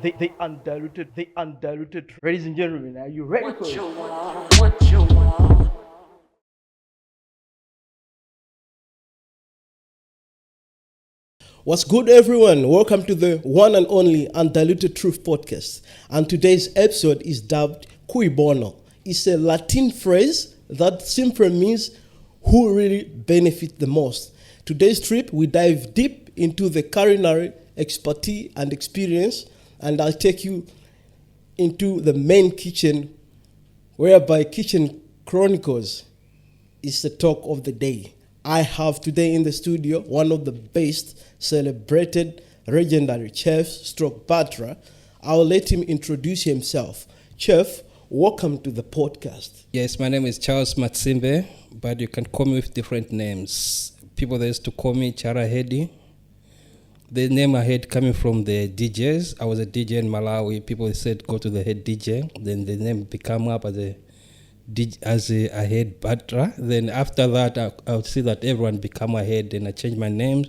the undiluted. Ladies and gentlemen, are you ready for it? What you want? What's good, everyone? Welcome to the one and only Undiluted Truth Podcast. And today's episode is dubbed Cui Bono. It's a Latin phrase that simply means who really benefits the most. Today's trip, we dive deep into the culinary expertise and experience, and I'll take you into the main kitchen, whereby Kitchen Chronicles is the talk of the day. I have today in the studio one of the best celebrated legendary chefs stroke butler. I'll let him introduce himself. Chef, welcome to the podcast. Yes, my name is Charles Masimbe, but you can call me with different names. People that used to call me Chara Hedi. The name I had coming from the DJs. I was a DJ in Malawi. People said go to the head DJ. Then the name became up as a head butler. Then after that, I would see that everyone become a head. Then I changed my name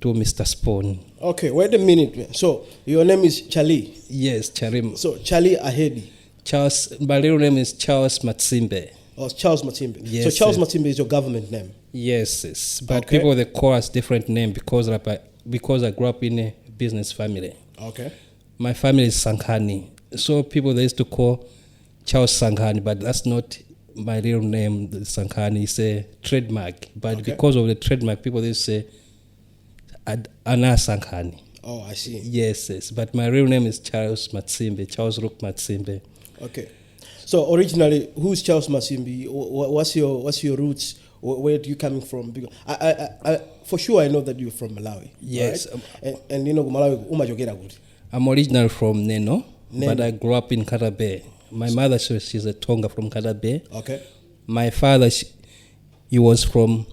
to Mr. Spoon. Okay, wait a minute. So your name is Charlie. Yes, Charim. So Charlie Ahedi. Charles. My real name is Charles Masimbe. Oh, Charles Masimbe. Yes, so Charles Masimbe is your government name. Yes. But Okay. people they call us different name because I grew up in a business family. Okay. My family is Sankhani. So people they used to call Charles Sankhani, but that's not my real name. Sankhani is a trademark. But Okay. because of the trademark, people they say Anna Sankhani. Oh, I see. Yes. But my real name is Charles Masimbe, Charles Rook Masimbe. Okay. So originally, who's Charles Masimbe? What's your roots? Where do you coming from? Because I for sure I know that you're from Malawi. Yes. Right? And you know Malawi umajogera good. I'm originally from Neno, Neno. but I grew up in Katabe. My mother, she's a Tonga from Katabe. Okay. My father, he was from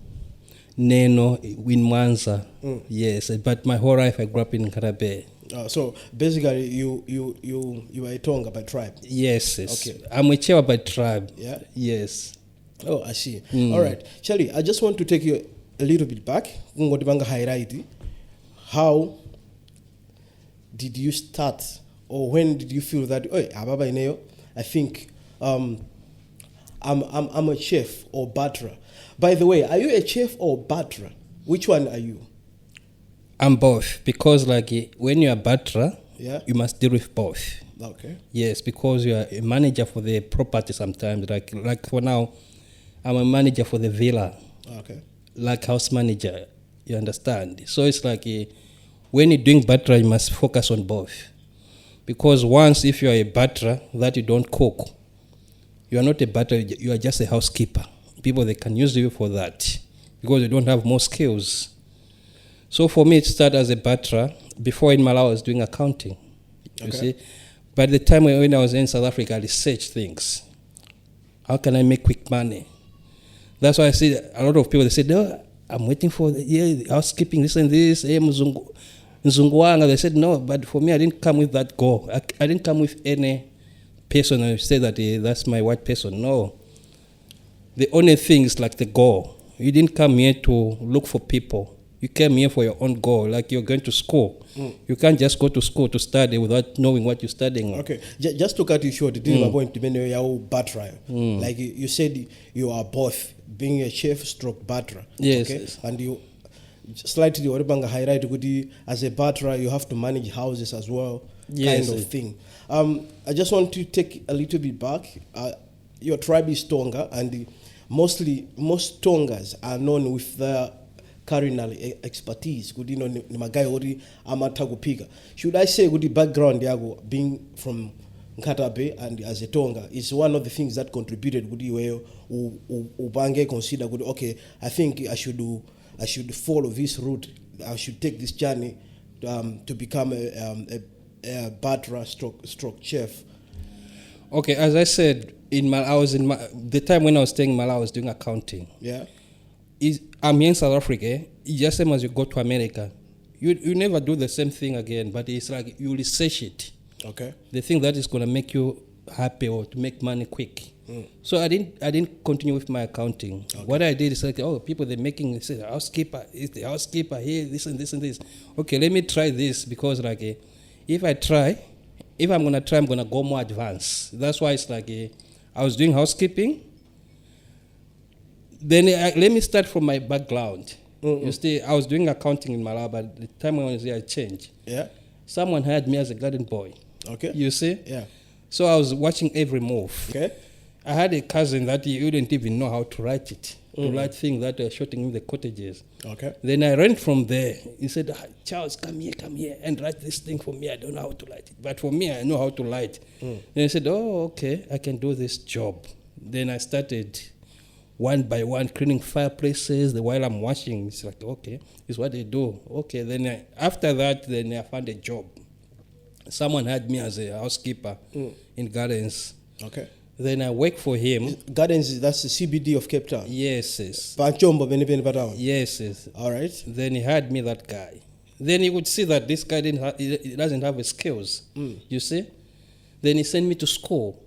Neno in Mwanza. Yes, but my whole life I grew up in Katabe. So basically, you are a Tonga by tribe. Yes. Okay. I'm a Chewa by tribe. Yeah. Yes. Oh, I see. All right, Charlie, I just want to take you a little bit back. Highlight how did you start, or when did you feel that I think I'm a chef or butler. By the way, are you a chef or butler? Which one are you? I'm both because when you're a butler, Yeah. you must deal with both. Okay. Yes, because you are a manager for the property sometimes. Like for now, I'm a manager for the villa. Okay. Like house manager, you understand? So it's when you're doing butler, you must focus on both. Because once if you're a butler that you don't cook, you are not a butler, you are just a housekeeper. People, they can use you for that because you don't have more skills. So for me, it started as a butler. Before in Malawi, I was doing accounting, you see. By the time when I was in South Africa, I researched things. How can I make quick money? That's why I see a lot of people, they say, no, I'm waiting for housekeeping, this and this, Nzunguanga. They said, no, but for me, I didn't come with that goal. I didn't come with any person and say that that's my white person. No. The only thing is like the goal. You didn't come here to look for people. You came here for your own goal, like you're going to school. You can't just go to school to study without knowing what you're studying. Okay, just to cut you short, didn't going to be your butler. Like you said, you are both being a chef stroke butler. Yes, Okay? yes. And you slightly highlight as a butler, you have to manage houses as well, Yes. kind of thing. I just want to take a little bit back. Your tribe is Tonga, and most Tongas are known with their culinary expertise. Good, ni magai ori amata kupiga. Should I say good background yago being from Nkatabe and as a Tonga is one of the things that contributed good way ubange consider good. Okay, I think I should follow this route. I should take this journey to become a butler stroke chef. Okay, as I said, the time when I was staying in Malawi, I was doing accounting. Yeah. I'm here in South Africa. It's just same as you go to America. You never do the same thing again, but it's like you research it. Okay. The thing that is going to make you happy or to make money quick. So I didn't continue with my accounting. Okay. What I did is people they're making say housekeeper is the housekeeper here, this and this and this. Okay, let me try this because if I'm gonna try, I'm gonna go more advanced. That's why it's like I was doing housekeeping. Then let me start from my background. You see, I was doing accounting in Malawi, but the time I was here, I changed. Yeah. Someone hired me as a garden boy. Okay. You see? Yeah. So I was watching every move. Okay. I had a cousin that he wouldn't even know how to write it, to write things that were shooting in the cottages. Okay. Then I ran from there. He said, Charles, come here, and write this thing for me. I don't know how to write it. But for me, I know how to write. Then I said, oh, okay, I can do this job. Then I started one by one cleaning fireplaces while I'm washing. It's like, okay, it's what they do. Okay, then after that, then I found a job. Someone had me as a housekeeper in Gardens. Okay. Then I worked for him. Gardens, that's the CBD of Cape Town. Yes, yes. Panchombo, Benipeni Patown. Yes, yes. All right. Then he had me, that guy. Then he would see that this guy he doesn't have the skills. You see? Then he sent me to school.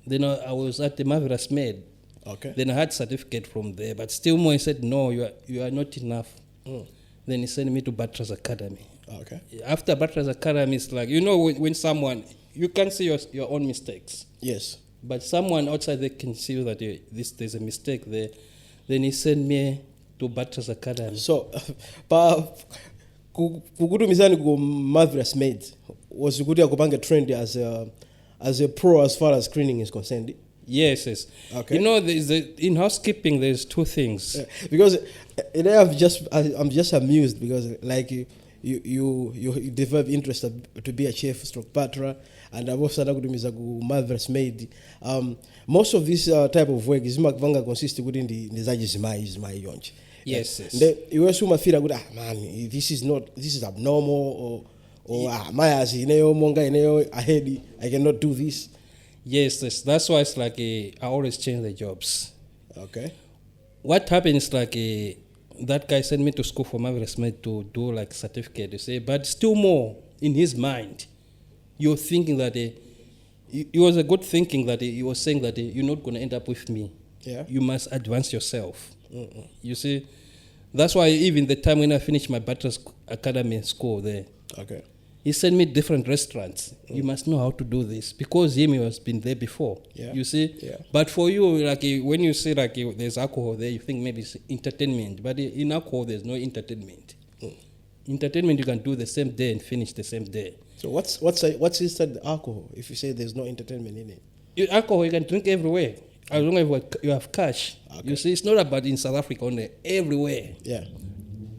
Then I was at the Marvelous Maid. Okay. Then I had certificate from there, but still more he said, no, you are not enough. Then he sent me to Butler's Academy. Okay. After Butler's Academy, it's like, when someone, you can see your own mistakes. Yes. But someone outside there can see that there's a mistake there. Then he sent me to Butler's Academy. So, kukutumizani ku Marvelous Maid was kuti akupanga trend as a pro as far as cleaning is concerned. Yes, yes. Okay. In housekeeping, there's two things. Because I'm just amused because like you develop interest to be a chef stroke butler, and I've also kutumiza ku Marvelous Maid. Most of this type of work is makuvanga consist within the zimai yonche. Yes, yes. You assume feel good, man, this is abnormal or Maya's monga ahead, I cannot do this. Yes, yes. That's why it's like I always change the jobs. Okay. What happened is like that guy sent me to school for Marvelous Maid to do like certificate, you say, but still more in his mind, you're thinking that it was a good thinking that he was saying that you're not going to end up with me. Yeah. You must advance yourself. You see, that's why even the time when I finished my Butler's Academy school there, okay, he sent me different restaurants. You must know how to do this because he has been there before. Yeah. You see? Yeah. But for you, like when you say like there's alcohol there, you think maybe it's entertainment. But in alcohol, there's no entertainment. Entertainment you can do the same day and finish the same day. So what's inside the alcohol if you say there's no entertainment in it? Alcohol you can drink everywhere as long as you have cash. Okay. You see, it's not about in South Africa only. Everywhere. Yeah.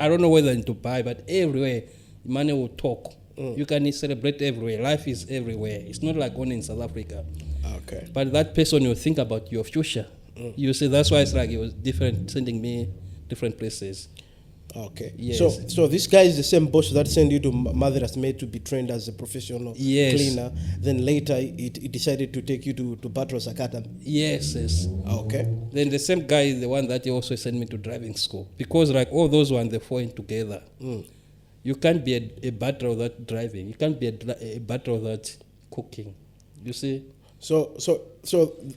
I don't know whether in Dubai, but everywhere money will talk. You can celebrate everywhere. Life is everywhere. It's not like only in South Africa. Okay. But that person will think about your future. You see, that's why it's like it was different, sending me different places. Okay. Yes. So this guy is the same boss that sent you to Marvelous Maid to be trained as a professional cleaner. Then later it decided to take you to Butler's Academy. Yes, yes. Okay. Then the same guy is the one that he also sent me to driving school. Because like all those ones, they fall in together. You can't be a butler without driving. You can't be a butler without cooking. You see? So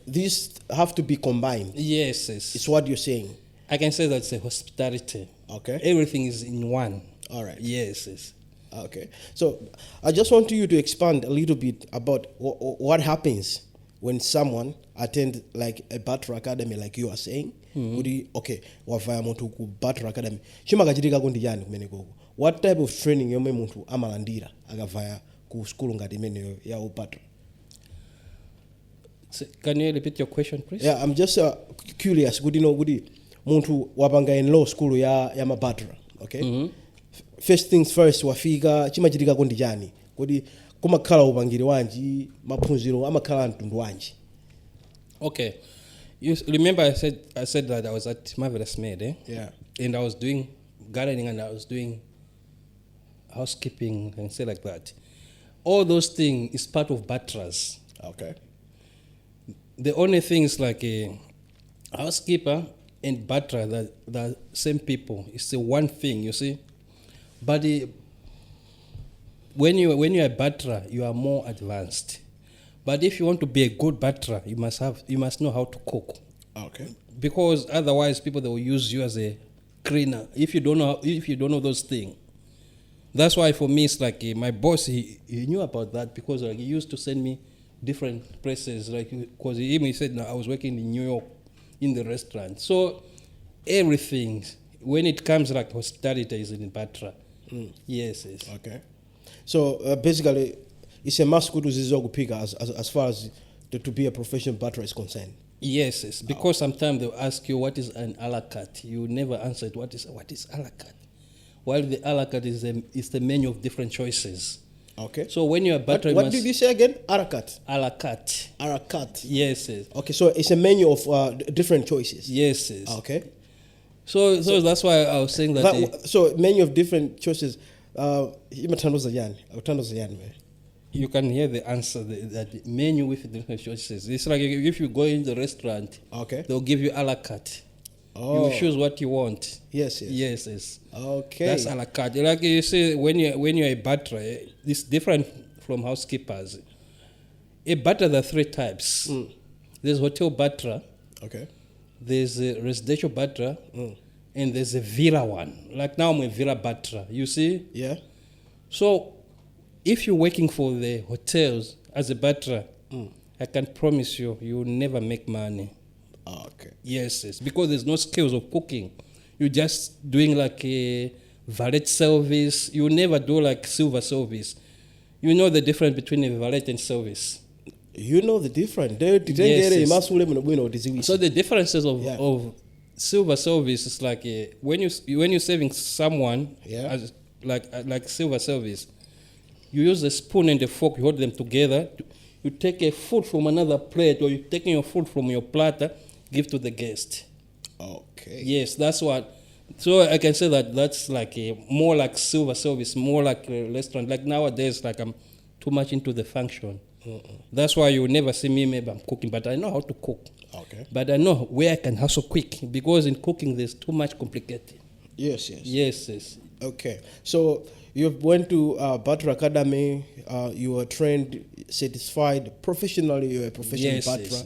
these have to be combined. Yes, yes. It's what you're saying. I can say that's a hospitality. Okay. Everything is in one. All right. Yes, yes. Okay. So I just want you to expand a little bit about what happens when someone attend like a Butler Academy, like you are saying. Okay, wavaya muntu ku Butler Academy. Chimakachitika kundi yani kumene koko. What type of training yomwe muntu amalandira akavaya ku school ngati imene ya Butler? So, can you repeat your question, please? Yeah, I'm just curious. Good muntu wapanga in law school ya mabutler, okay? First things first, wafika chimachitika kundi chani kuti kumakhala upangiri wanji maphunziro amakhala mtundu wanji. Okay, you remember I said that I was at Marvelous Maid, eh? Yeah. And I was doing gardening and I was doing housekeeping and say like that. All those things is part of butlers. Okay. The only thing is like a housekeeper and butler, the same people. It's the one thing, you see. But when you're a butler, you are more advanced. But if you want to be a good butler, you must know how to cook. Okay. Because otherwise, people they will use you as a cleaner. If you don't know those things, That's why for me it's like my boss he knew about that because like he used to send me different places like because he said no, I was working in New York in the restaurant. So everything when it comes like hospitality is in Batra. Yes. Okay. So basically it's a must as far as to be a professional butler is concerned. Yes, because sometimes they'll ask you what is an a la carte. You never answer it. What is a la carte? While the a la carte is the menu of different choices. Okay. So when you're a butler, what did you say again? A la carte. A la carte. A la carte. Yes. Okay, so it's a menu of different choices. Yes. Okay. So that's why I was saying that. So menu of different choices. You can hear the answer, that menu with different choices. It's like if you go in the restaurant, okay, they'll give you a la carte. Oh. You choose what you want. Yes. Okay. That's a la carte. Like you say, when you're a butler, it's different from housekeepers. A butler, there are three types. There's hotel butler. Okay. There's a residential butler. And there's a villa one. Like now I'm a villa butler. You see? Yeah. So if you're working for the hotels as a butler, I can promise you will never make money. Okay. Yes, because there's no skills of cooking. You're just doing like a valet service. You never do like silver service. You know the difference between a valet and service. You know the difference. So the differences of silver service is like when you're serving someone as like silver service, you use a spoon and a fork, you hold them together. You take a food from another plate, or you're taking your food from your platter, give to the guest. Okay. Yes, that's what. So I can say that's like more like silver service, more like a restaurant. Like nowadays, like I'm too much into the function. That's why you never see me, maybe I'm cooking, but I know how to cook. Okay. But I know where I can hustle quick, because in cooking there's too much complicated. Yes. Okay. So you went to Butler Academy, you were trained, satisfied, professionally you're a professional butler,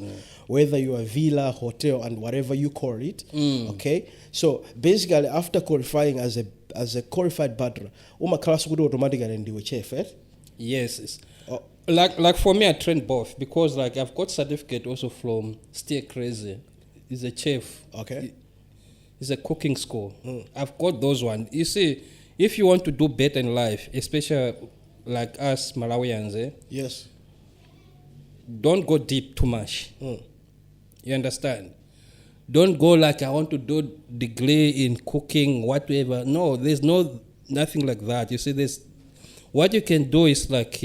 whether you're a villa, hotel, and whatever you call it. Okay. So basically after qualifying as a qualified butler, class would automatically do a chef, eh? Yes. Like for me, I trained both, because like I've got certificate also from Steer Crazy. He's a chef. Okay. It's a cooking school. I've got those ones. You see, if you want to do better in life, especially like us Malawians, yes, don't go deep too much. You understand? Don't go like I want to do degree in cooking, whatever. No, there's nothing like that. You see, what you can do is like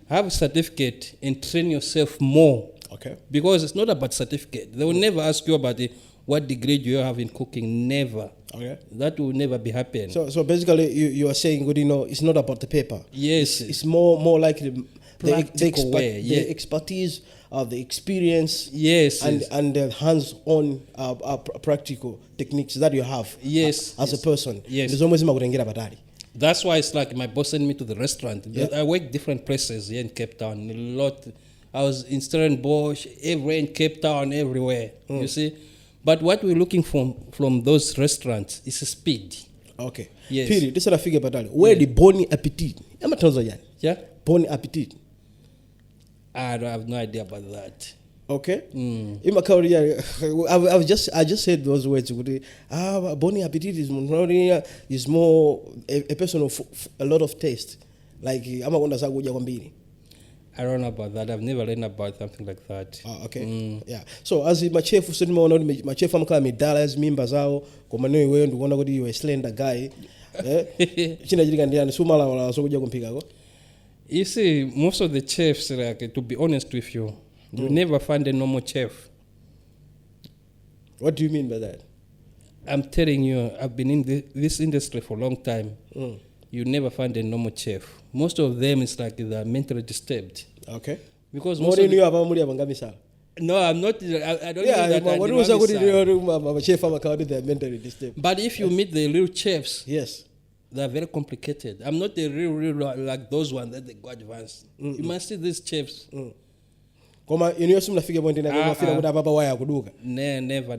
have a certificate and train yourself more. Okay. Because it's not about certificate. They will never ask you about what degree do you have in cooking. Never. Okay. That will never be happening. So basically you are saying, good, it's not about the paper. Yes. It's more like the expertise, the experience. Yes. And the hands-on practical techniques that you have. Yes. As a person. Yes. That's why it's like my boss sent me to the restaurant. Yeah. I worked different places here in Cape Town. A lot. I was in Stellenbosch, everywhere in Cape Town, everywhere. You see? But what we're looking from those restaurants is speed. Okay. Yes. Piri, this is a figure about where the bony appetit. Yeah? Bony appetit. I have no idea about that. Okay. In my career, I just said those words. Bony appetit is more a person of a lot of taste. Like I'm not going to say I don't know about that. I've never learned about something like that. Okay. Yeah. So as my chef said, my chef I'm calling me dollars mimba zao kwa maneno wewe ndio unaona you a slender guy. China jili kandia sumala wala so kuja kumpiga go. You see, most of the chefs, like, to be honest with you, you never find a normal chef. What do you mean by that? I'm telling you, I've been in this industry for a long time. You never find a normal chef. Most of them is like they're mentally disturbed. Okay. Because most of no, I'm not. I don't know that. What was a chef? They're mentally disturbed. But if you meet the real chefs, yes, they're very complicated. I'm not the real like those ones that they go advanced. You must see these chefs. koma iniyo simnafike point ina mafira kuti apapa waya kuduka. Never.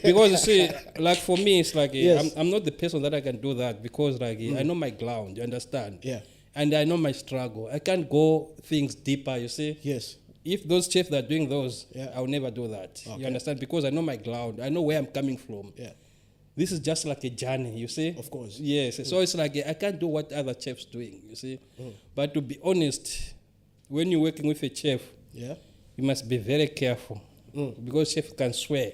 Because you see, like for me, it's like Yes. I'm not the person that I can do that because like I know my ground. You understand? Yeah. And I know my struggle. I can't go things deeper. You see? Yes. If those chefs that are doing those, Yeah. I'll never do that. Okay. You understand? Because I know my ground. I know where I'm coming from. Yeah. This is just like a journey, you see? Of course. Yes. So it's like I can't do what other chefs doing, you see? But to be honest, when you're working with a chef, Yeah. you must be very careful because chef can swear.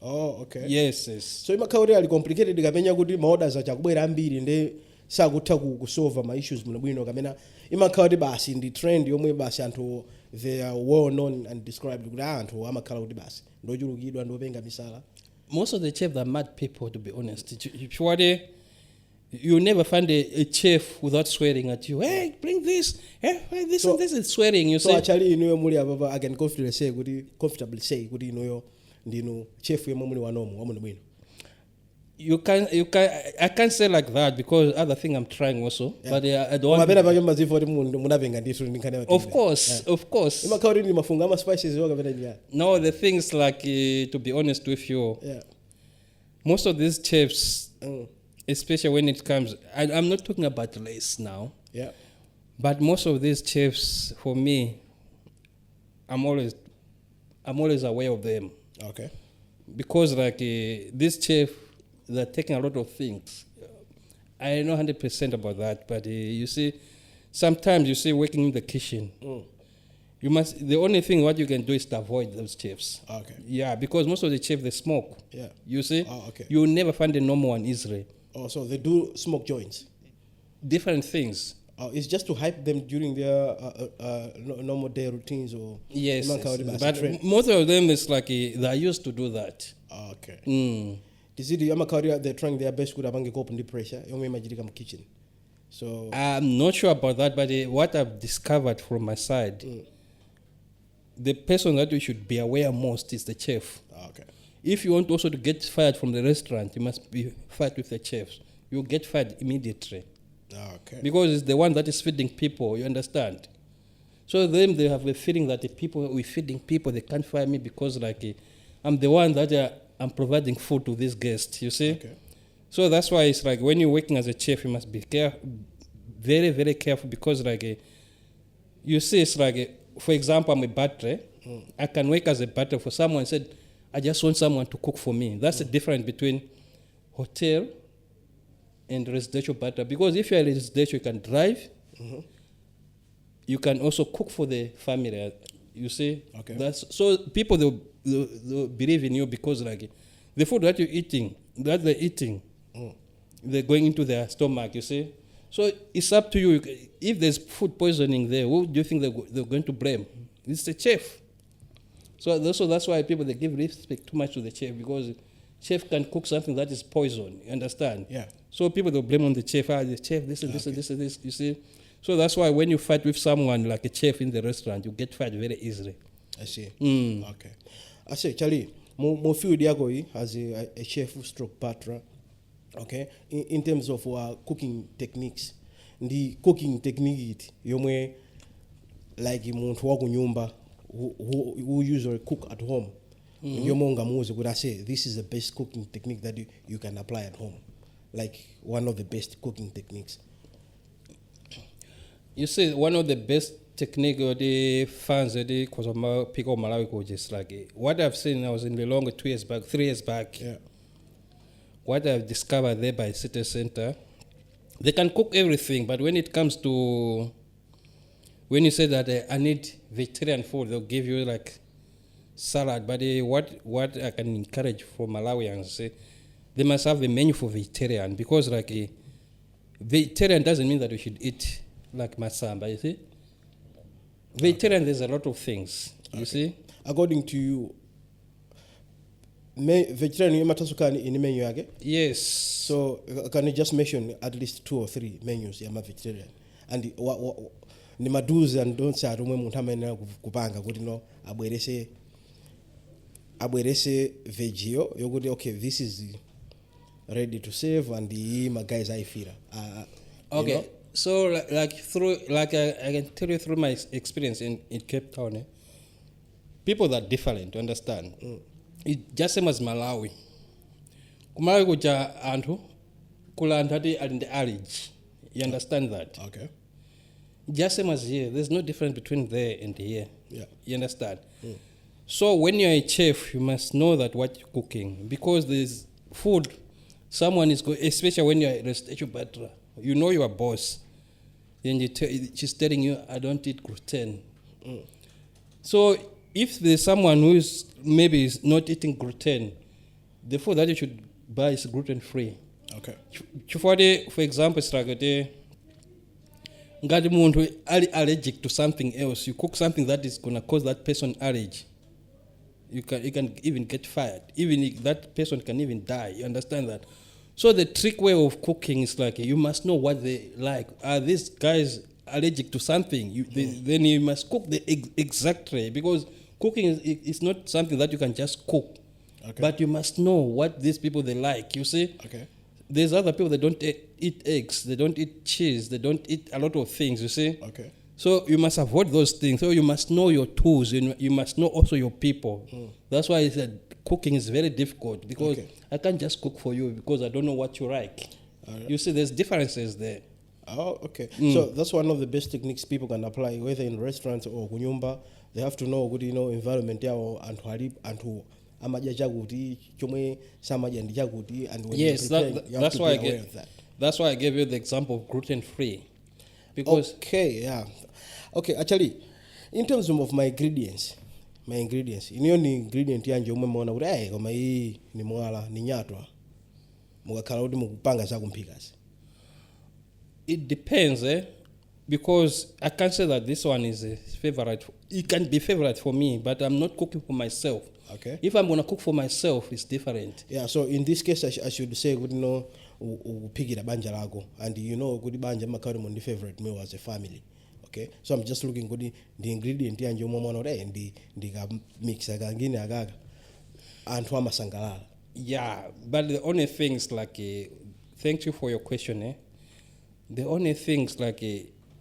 Oh, okay. Yes. So imakhauri ali complicated kamenya kuti maorders achakubwera ambiri ndi sakutha kusolve ma issues muno bwino kamena imakhauri basi ndi trend yomwe basi anthu they are well known and described kuti anthu amakhala kuti basi ndochulukidwa ndopenga misala. Most of the chefs are mad people, to be honest. You never find a chef without swearing at you. Hey, bring this. Hey, this and this is swearing. You So see? actually inuyo muli apapa I can comfortably say kuti inuyo ndinu chef yemwe muli wanomo wamuno bwino. I can't say like that because other thing I'm trying also. Yeah. But I don't Mapena want. pake mazifu kuti munapenga ndithu ndikhane. Of course. Imakhauri ndi mafunga ama spices yo kapena njani. No, the things like to be honest with you, Yeah. most of these chefs, especially when it comes, I'm not talking about race now, Yeah. but most of these chefs, for me, I'm always aware of them Okay. because like this chef, they're taking a lot of things. I know 100% about that, but you see, sometimes you see working in the kitchen, you must. The only thing what you can do is to avoid those chefs. Okay. Yeah, because most of the chefs they smoke. Yeah. You see, Oh, okay. you will never find a normal one in Israel. Oh, so they do smoke joints. Different things. It's just to hype them during their normal day routines or. Yes, Imakhauri basi but trend. most of them is like they're used to do that. Okay. Mm. Tizidi amakhauri they're trying their best kuti apange cope ndi pressure yomwe imachitika mu kitchen. So. I'm not sure about that, but what I've discovered from my side, the person that you should be aware most is the chef. Okay. If you want also to get fired from the restaurant, you must be fired with the chefs. You'll get fired immediately Okay. because it's the one that is feeding people. You understand? So then they have a feeling that the people we're feeding people, they can't fire me because like I'm the one that I'm providing food to these guests. You see? Okay. So that's why it's like when you're working as a chef, you must be very, very careful because like you see, it's like for example, I'm a butler. I can work as a butler for someone said, I just want someone to cook for me. That's the difference between hotel and residential butler. Because if you're a residential, you can drive. You can also cook for the family. You see? Okay. That's so people they'll believe in you because like the food that you're eating, that they're eating, they're going into their stomach. You see? So it's up to you. If there's food poisoning there, who do you think they're going to blame? It's the chef. So that's why people they give respect too much to the chef because chef can cook something that is poison. You understand? Yeah. So people they'll blame on the chef. The chef this and this and this and this. You see? So that's why when you fight with someone like a chef in the restaurant, you get fired very easily. I see. Mm. Okay. I see. Charlie, mo field yako hii as a chef stroke butler. Okay. In terms of cooking techniques, the cooking technique yomwe like muntu wa kunyumba who usually cook at home. Yomwe ungamuuze kuti say this is the best cooking technique that you can apply at home. Like one of the best cooking techniques. You see, one of the best technique or the fans that they cause of pick up Malawi coaches like what I've seen. I was in the long 3 years back. Yeah. What I've discovered there by City Center, they can cook everything, but when it comes to when you say that I need vegetarian food, they'll give you like salad. But what I can encourage for Malawians, say they must have a menu for vegetarian because like vegetarian doesn't mean that we should eat like masamba. You see, vegetarian there's a lot of things. You see, According to you, vegetarian imatasukani in menu yake. yes. So can you just mention at least 2 or 3 menus ya vegetarian and ni mado's and don'ts arumwe muntu amene kupanga kuti no abwerese vegio yokuti okay this is ready to serve and my guys aifira. Okay, you know? so like I can tell you through my experience in Cape Town, people that are different, you understand? It just same as Malawi. Kumalawi kuja antu, kula antu ati alinde allergy. You understand that? Okay. Just same as here, there's no difference between there and here. Yeah. You understand? So when you're a chef, you must know that what you're cooking, because there's food. Someone is going, especially when you're a residential butler, you know your boss. Then she's telling you, I don't eat gluten. So if there's someone who is maybe is not eating gluten, the food that you should buy is gluten free. Okay. For example, it's like ngati muntu ali allergic to something else, you cook something that is gonna cause that person allergy. You can even get fired. Even if that person can even die. You understand that? So the trick way of cooking is like you must know what they like. Are these guys allergic to something? Then you must cook the exact way, because cooking is not something that you can just cook. Okay. But you must know what these people they like. You see? Okay. There's other people that don't eat eggs, they don't eat cheese, they don't eat a lot of things, you see? Okay. So you must avoid those things. So you must know your tools, you must know also your people. That's why I said cooking is very difficult, because I can't just cook for you because I don't know what you like. Right. You see, there's differences there. Oh, okay. So that's one of the best techniques people can apply, whether in restaurants or kunyumba. They have to know good, environment yao and amaja chakuti chomwe samaja ndi chakuti, and when Yes, you have that's to why be aware of that. That's why I gave you the example of gluten free, because okay, actually, in terms of my ingredients, iniyo ni ingredient yanje umwe mona kuti koma iyi ni mwala ni nyatwa mukakhala kuti mukupanga zakumphikazi. it depends, because I can't say that this one is a favorite. It can be favorite for me, but I'm not cooking for myself. Okay. If I'm gonna cook for myself, it's different. Yeah, so in this case I should say good uphikira banja lako, and good banja makari mundi favorite meal as a family. Okay, so I'm just looking good the ingredient yanje umwe mona kuti ndika mixa kangine akaga anthu amasangalala. Yeah, but the only things like, thank you for your question. The only things like,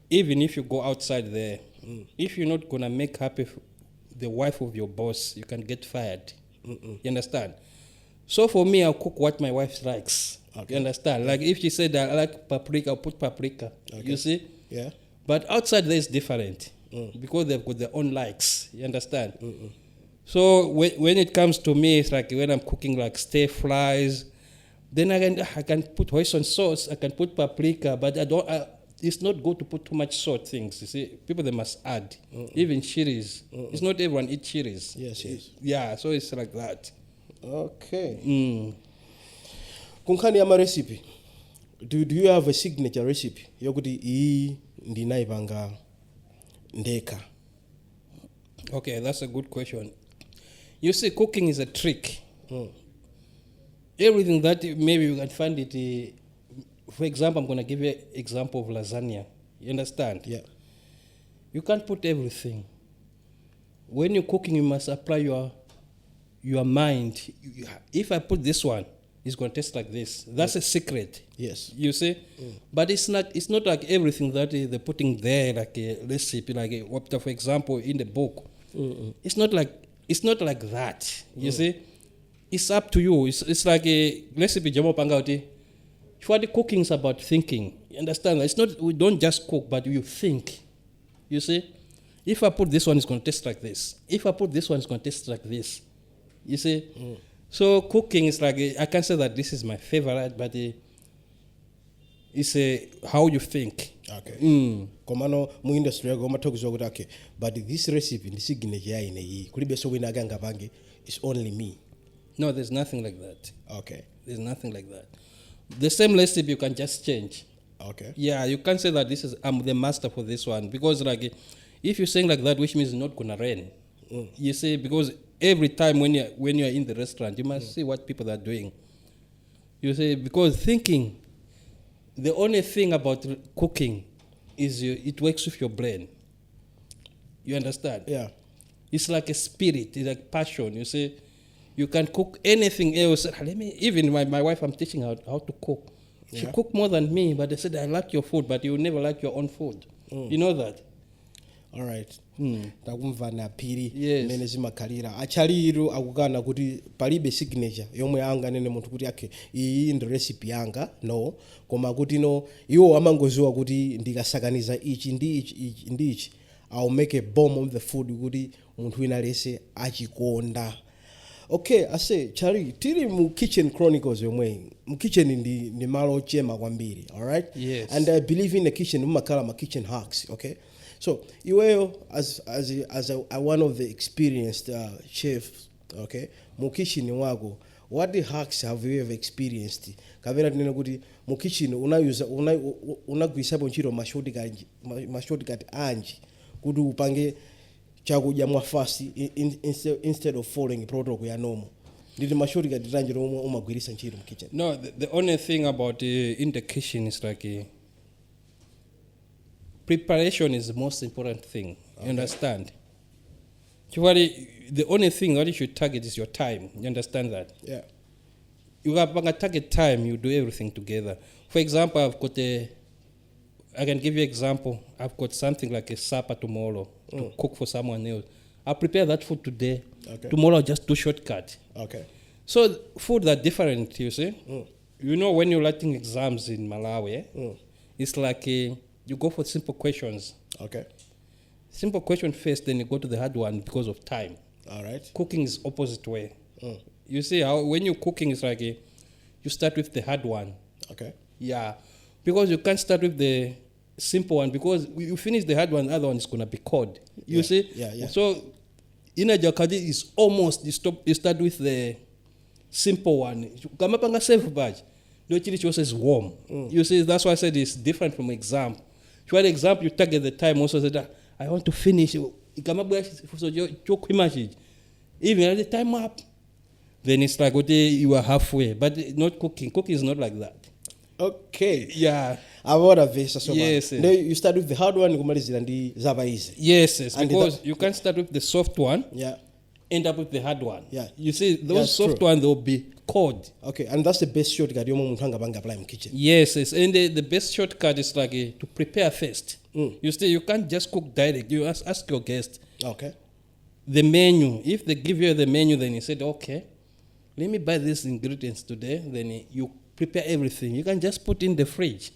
even if you go outside there, if you're not gonna make happy the wife of your boss, you can get fired. You understand? So for me, I'll cook what my wife likes. Okay. You understand? Like if she said I like paprika, I'll put paprika. Okay. You see? Yeah. But outside there is different, because they've got their own likes. You understand? So when it comes to me, it's like when I'm cooking like stir fries, then I can put hoisin sauce, I can put paprika, but it's not good to put too much salt things. You see, people they must add, even chilies. It's not everyone eat chilies. Yes. Yeah, so it's like that. Okay. Kunkhani ya recipe. Do you have a signature recipe? Yokuti iyi ndinaipanga ndeka. Okay, that's a good question. You see, cooking is a trick. Everything that maybe you can find it. For example, I'm going to give you an example of lasagna. You understand? Yeah. You can't put everything. When you're cooking, you must apply your mind. If I put this one, it's going to taste like this. That's a secret. Yes. You see? But it's not like everything that they're putting there, like a recipe, like for example, in the book. It's not like that. You see? It's up to you. It's like a recipe jamo pangauti. For the cooking is about thinking. You understand? It's not, we don't just cook, but you think. You see? If I put this one, it's going to taste like this. If I put this one, it's going to taste like this. You see? So cooking is like, I can't say that this is my favorite, but it's how you think. Okay. Komano mu industry yako matokuzo kuti okay, but this recipe ndi signature yaine iyi. Kulibe so wina ganga pange, it's only me. No, there's nothing like that. Okay. There's nothing like that. The same recipe you can just change. Okay. Yeah, you can't say that I'm the master for this one, because like if you're saying like that, which means it's not gonna rain. You see, because every time when you're in the restaurant, you must see what people are doing. You see, because thinking, the only thing about cooking is it works with your brain. You understand? Yeah. It's like a spirit, it's like passion. You see, you can cook anything else. Even my wife, I'm teaching her how to cook. She cook more than me, but they said, I like your food, but you never like your own food. You know that? All right. Takumva na phiri Yes. mene zimakhalira achaliru akukana kuti palibe signature yomwe anganene munthu kuti akhe iyi ndi recipe yanga no koma kuti no iwo amangoziwa kuti ndikasakaniza ichi ndi ichi I'll make a bomb of the food kuti munthu wina lese achikonda. Okay, I say Chari tili mu kitchen chronicles yomwe mu kitchen ndi malo chema kwambiri, all right? Yes. And I believe in the kitchen umakhala ma kitchen hacks, okay? So iweyo as one of the experienced chefs, okay, mu kitchen wako, what the hacks have you ever experienced? Kavera tinene kuti mu kitchen unagwisapo ntchito mashortcut anji kuti upange chakudya mwa fast instead of following protocol ya normal. Nditi mashortcut tanji lomwe umagwirisa ntchito mu kitchen. No, the only thing about in the kitchen is like preparation is the most important thing. You understand? The only thing that you should target is your time. You understand that? Yeah. You have a target time, you do everything together. For example, I can give you an example. I've got something like a supper tomorrow to cook for someone else. I'll prepare that food today. Okay. Tomorrow I'll just do shortcut. Okay. So food are different, you see. You know, when you're writing exams in Malawi, it's like you go for simple questions. Okay. Simple question first, then you go to the hard one because of time. All right. Cooking is opposite way. You see how when you're cooking, it's like you start with the hard one. Okay. Yeah, because you can't start with the simple one because you finish the hard one, the other one is gonna be cold. You see? Yeah. So in a jakadi is almost you start with the simple one. Come up and save badge. No chili is warm. You see, that's why I said it's different from exam. For example, you target the time also said that I want to finish. Come up so even at the time up, then it's like okay, you are halfway. But not cooking. Cooking is not like that. Okay. Yeah. Avora vesa so. Yes. Then you start with the hard one, kumalizira ndi zaba easy. Yes, And because you can't start with the soft one. Yeah. End up with the hard one. Yeah. You see, those That's soft true. ones, they'll be cold. Okay, and that's the best shortcut yomwe munthu angapanga apply mu kitchen. Yes. And the best shortcut is like to prepare first. You see, you can't just cook direct. You ask your guest. Okay. The menu. If they give you the menu, then you said, okay, let me buy these ingredients today. Then you prepare everything. You can just put in the fridge.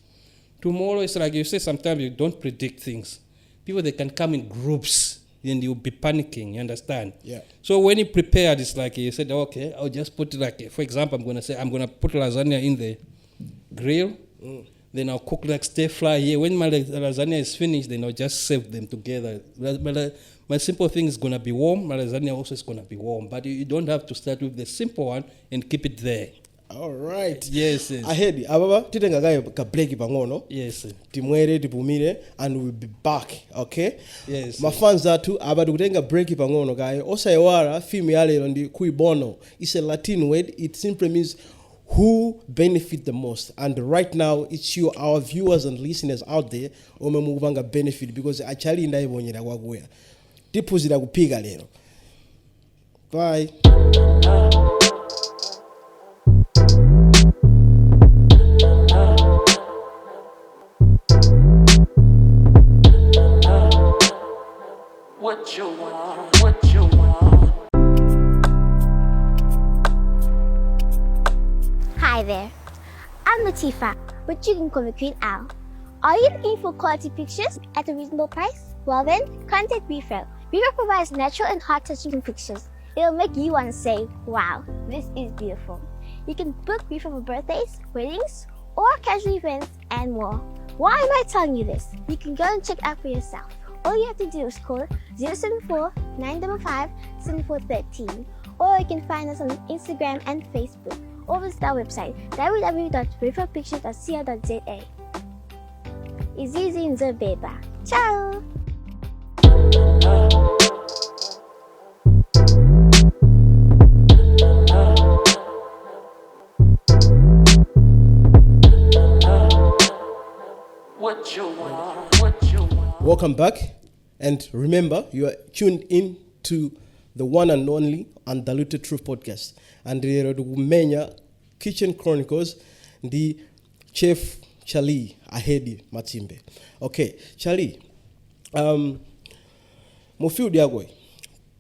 Tomorrow, it's like you say sometimes you don't predict things. People, they can come in groups and you'll be panicking, you understand? Yeah. So when you prepared, it's like you said, okay, I'll just put it like, for example, I'm going to put lasagna in the grill. Then I'll cook like stir fry here. When my lasagna is finished, then I'll just serve them together. My simple thing is going to be warm. My lasagna also is going to be warm. But you don't have to start with the simple one and keep it there. All right. Yes. Ahedi ababa titenga kaye ka break pang'ono. Yes. Timwere tipumire and we'll be back, okay? Yes. Mafans athu aba tikutenga break pang'ono kaye osayewala film ya lero ndi kuibono. It's a Latin word. It simply means who benefit the most. And right now it's you, our viewers and listeners out there omwe mukupanga benefit because achali ndayibonyera kwakuya. Tiphunzira kuphika lero. Bye. What you want? What you want? Hi there, I'm Latifa, but you can call me Queen Al. Are you looking for quality pictures at a reasonable price? Well then, contact Refresh. Refresh provides natural and heart-touching pictures. It'll make you want to say, wow, this is beautiful. You can book Refresh for birthdays, weddings, or casual events and more. Why am I telling you this? You can go and check out for yourself. All you have to do is call 074-955-7413, or you can find us on Instagram and Facebook, or visit our website www.refreshpictures.co.za. Isj Maxi. Ciao! What you want? What you want? Welcome back, and remember, you are tuned in to the one and only Undiluted Truth Podcast. And lero tikumenya Kitchen Chronicles ndi Chef Charlie Ahedi Masimbe. Okay, Charlie, mu field yako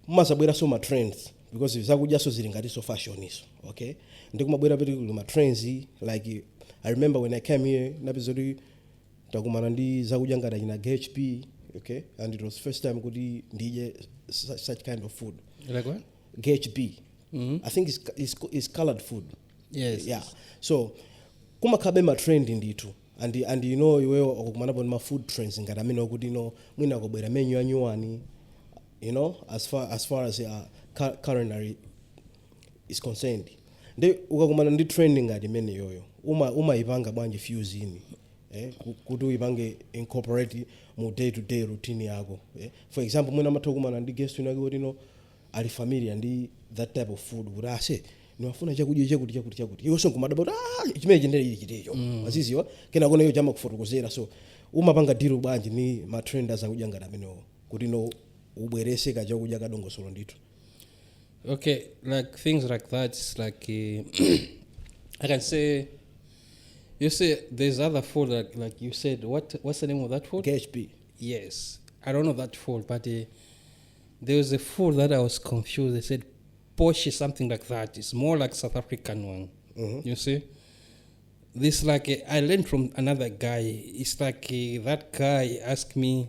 mumazabwera so ma trends because zakudya so zili ngati so fashion iso, okay, ndikumabwera peti ma trends like I remember when I came here napeza kuti takumana ndi zakudya ngati china GHP, okay, and it was first time kuti ndije such kind of food. Like what? GHP. I think it's colored food. Yes. Yeah. So kumakhabe ma trend ndithu and you know iweyo okumana bona ma food trends ngati amene okuti mwina kobwera menu anyuwani, you know, as far as culinary is concerned. Nde ukakumana ndi trend ngati imene yoyo umayipanga bwanji fuse ini kuti uyipange incorporate mu day to day routine yako. For example mwina mathokumana ndi guest unake kuti ali familiar ndi that type of food kuti ase niwafuna chakudya chakuti iwo sonkumada but chimene chendere ili chitecho aziziwa kena kona iyo chama kufotokozera. So umapanga deal bwanji ni ma trenders akudya ngati amenewo kuti ubwerese kachakudya kadongosolo ndithu. Okay, like things like that, it's like I can say, you say there's other food like you said. What's the name of that food? GHP. Yes, I don't know that food, but there was a food that I was confused. They said Porsche, something like that. It's more like South African one. You see, this like I learned from another guy. It's like that guy asked me,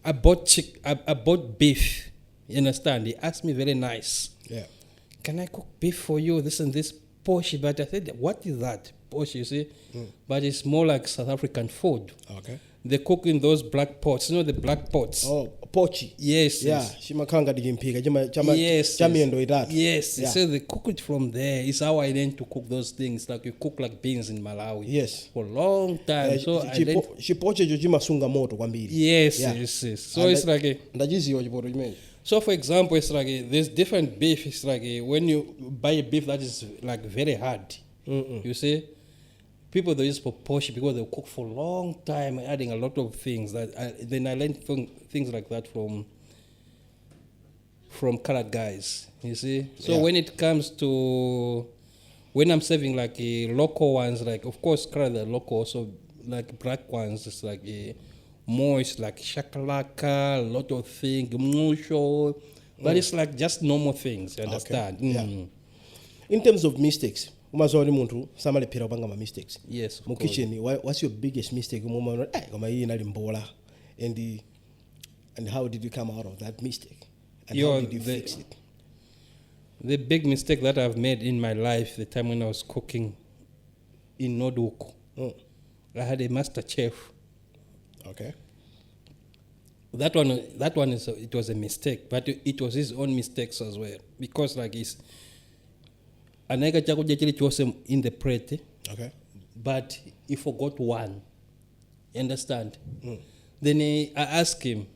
I bought beef. You understand? He asked me very nice. Yeah. Can I cook beef for you? This and this Porsche. But I said, what is that? Porsche, you see? But it's more like South African food. Okay. They cook in those black pots. You know the black pots? Oh, pochi. Yes. Yeah. Yes. Shimakanga digimpika. Yes. Chamiendo itatu. Yes. Yeah. So they cook it from there. It's how I learned to cook those things. Like you cook like beans in Malawi. Yes. For a long time. So I learned. Chipoche chimasunga moto kwambiri. Yes. Yeah. Yes. So it's like ndachiziwa chipoto chimene. So for example, it's like there's different beef. It's like when you buy a beef that is like very hard. You see, people they use for Porsche because they cook for a long time, adding a lot of things. Then I learned things like that from colored guys. You see, so when it comes to when I'm serving like local ones, like of course colored are local, so like black ones, it's like more it's like shakalaka, a lot of things, musho, but it's like just normal things, you understand? Okay. Yeah. In terms of mistakes, umazoli muntu samalephera kupanga ma mistakes. Yes. Mu kitchen, what's your biggest mistake? Umama kama hii inali mbola, and how did you come out of that mistake? And how did you fix it? The big mistake that I've made in my life, the time when I was cooking in Noduk, I had a master chef. Okay. That one is it was a mistake, but it was his own mistakes as well because like he's anega chakudya chili chose in the plate. Okay. But he forgot one. You understand? Then I asked him,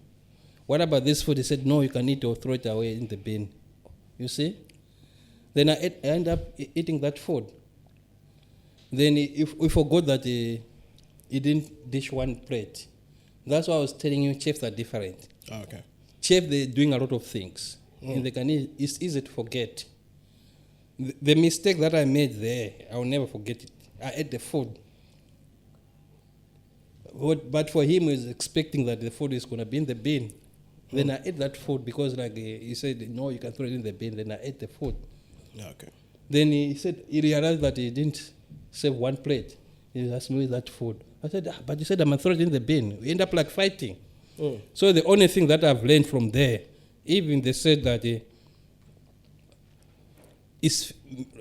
"What about this food?" He said, "No, you can eat or throw it away in the bin." You see? Then I end up eating that food. Then we forgot that he didn't dish one plate. That's why I was telling you, chefs are different. Okay. Chef, they're doing a lot of things. And they can it's easy to forget. The mistake that I made there, I'll never forget it. I ate the food. But for him, he was expecting that the food is going to be in the bin. Then I ate that food because like he said, no, you can throw it in the bin. Then I ate the food. Okay. Then he said, he realized that he didn't save one plate. He asked me that food. I said, but you said I'm going to throw it in the bin. We end up like fighting. So the only thing that I've learned from there, even they said that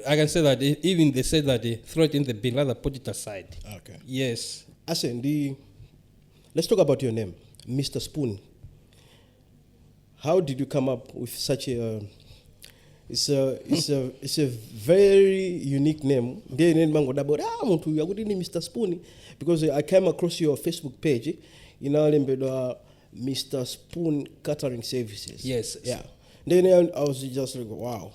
I can say that even they said that throw it in the bin, rather put it aside. Okay. Yes. Let's talk about your name, Mr. Spoon. How did you come up with such a? It's a very unique name. Mr. Spoon, because I came across your Facebook page. You know, Mr. Spoon Catering Services. Yes. Yeah. Then I was just like, wow.